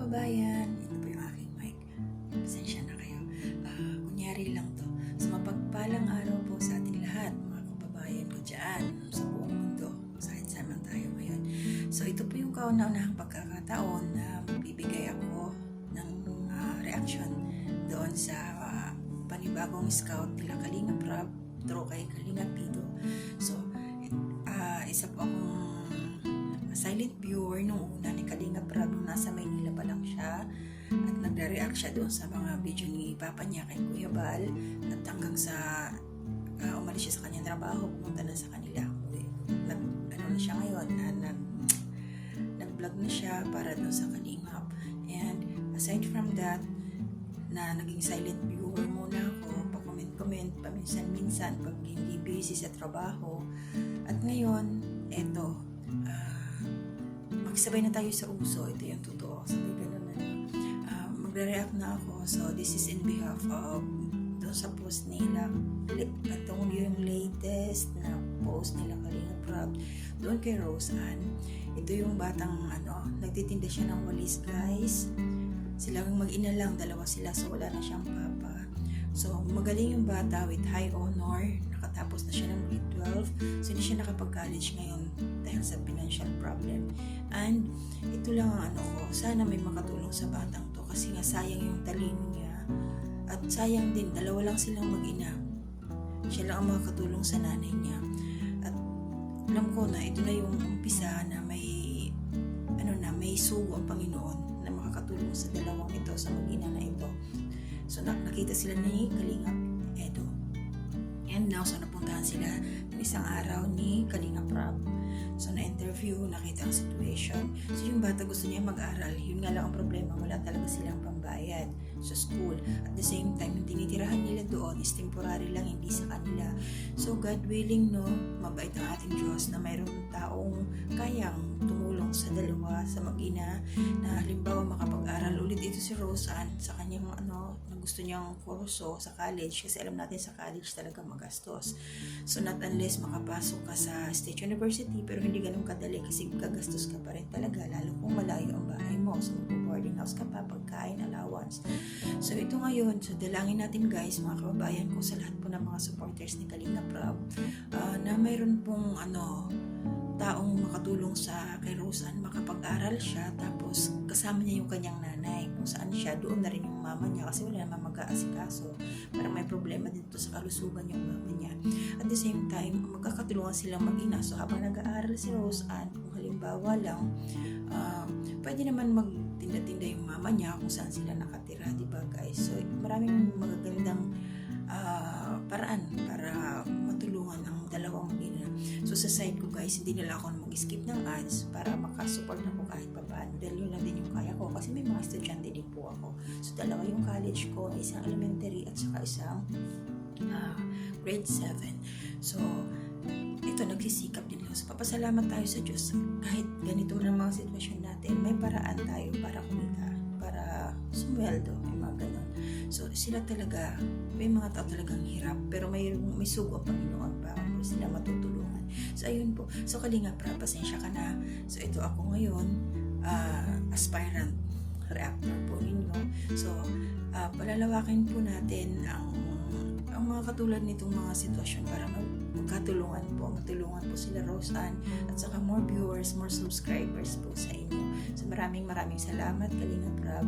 kababayan, ito po yung aking mic. Pasensya na kayo. Kunyari lang to. So, mapagpalang araw po sa ating lahat, mga kababayan ko dyan, sa buong mundo, saan man tayo ngayon. So, ito po yung kauna-unahang pagkakataon na magbibigay ako ng reaction doon sa panibagong scout nila Kalinga Prab, through kay Kalinga Pido. So, isa po akong silent viewer nung una ni Kalinga Prab nung nasa Maynila pa lang siya at nagre-react siya doon sa mga video ni Papa niya kay Kuya Bal at hanggang sa umalis siya sa kanyang trabaho, pumunta na sa kanila. Na siya ngayon, nag-vlog na siya para doon sa Kalingap. And aside from that, na naging silent viewer muna ako, pa-comment-comment, paminsan-minsan pag hindi busy sa trabaho. At ngayon, eto, magsabay na tayo sa uso. Ito yung totoo. Sabi ganun na. Magre-react na ako. So, this is in behalf of doon sa post nila. Itong yung latest na post nila Kalinga Prab doon kay Rose Ann. Ito yung batang nagtitinda siya ng walis, guys. Silang mag-ina lang, dalawa sila. So, wala na siyang papa. So, magaling yung bata with high honor. Nakatapos na siya ng grade 12. So, hindi siya nakapag-college ngayon dahil sa financial problem. And, ito lang ang ko. Sana may makatulong sa batang to kasi nga sayang yung talino niya. At sayang din, dalawa lang silang mag-ina. Siya lang ang makakatulong sa nanay niya. At alam ko na ito na yung umpisa na may sugo ang Panginoon na makakatulong sa dalawang ito, sa mag-ina na ito. So, nakita sila ni Kalinga Edo. And now, so napuntahan sila ng isang araw ni Kalinga Prab. So, na-interview, nakita ang situation. So, yung bata gusto niya mag-aral. Yun nga lang ang problema, wala talaga silang pambayad sa school. At the same time, yung tinitirahan nila doon is temporary lang, hindi sa kanila. So, God willing, no, mabait ang ating Diyos na mayroong taong kayang tumulong sa dalawa, sa mag-ina, na halimbawa makapag-aral ulit ito si Rose Ann sa kanyang na gusto niyang kurso sa college, kasi alam natin sa college talaga magastos. So, not unless makapasok ka sa State University, pero hindi ganun kadali kasi gagastos ka pa rin talaga, lalo kung malayo ang bahay mo. So, mag-boarding house ka pa, pagkain, allowance. So, ito ngayon, so dalangin natin guys, mga kababayan ko, sa lahat po ng mga supporters ni Kalinga Prab, na mayroon pong taong makatulong sa kay Rose Ann, makapag-aral siya, tapos kasama niya yung kanyang nanay, kung saan siya, doon na rin yung mama niya, kasi wala naman mag-aasikaso, parang may problema dito sa kalusugan yung mama niya. At the same time, magkakatulungan silang mag-ina. So, habang nag-aaral si Rose Ann, kung halimbawa lang, pwede naman magtinda-tinda yung mama niya kung saan sila nakatira, diba guys? So, maraming magagandang paraan para matulungan ang dalawang mag-ina. So, sa side ko guys, hindi nila ako mag-skip ng ads para makasupport ako kahit pa paano. Dahil yun lang din yung kaya ko kasi may mga estudyante din po ako. So, dalawa yung college ko, isang elementary at saka isang grade 7. So, ito, nagsisikap din lang. So, papasalamat tayo sa Diyos. Kahit ganito man ang mga sitwasyon natin, may paraan tayo para kumita, para sumweldo, may mga ganun. So, sila talaga, may mga tao talagang hirap, pero may sugo ang Panginoon para sila matutulungan. So, ayun po. So, Kalinga Prab, pasensya ka na. So, ito ako ngayon, aspirant reactor po ninyo. So, palalawakin po natin ang mga katulad nitong mga sitwasyon para matulungan po sila Rose Ann at saka more viewers, more subscribers po sa inyo. So maraming salamat Kalinga Prab.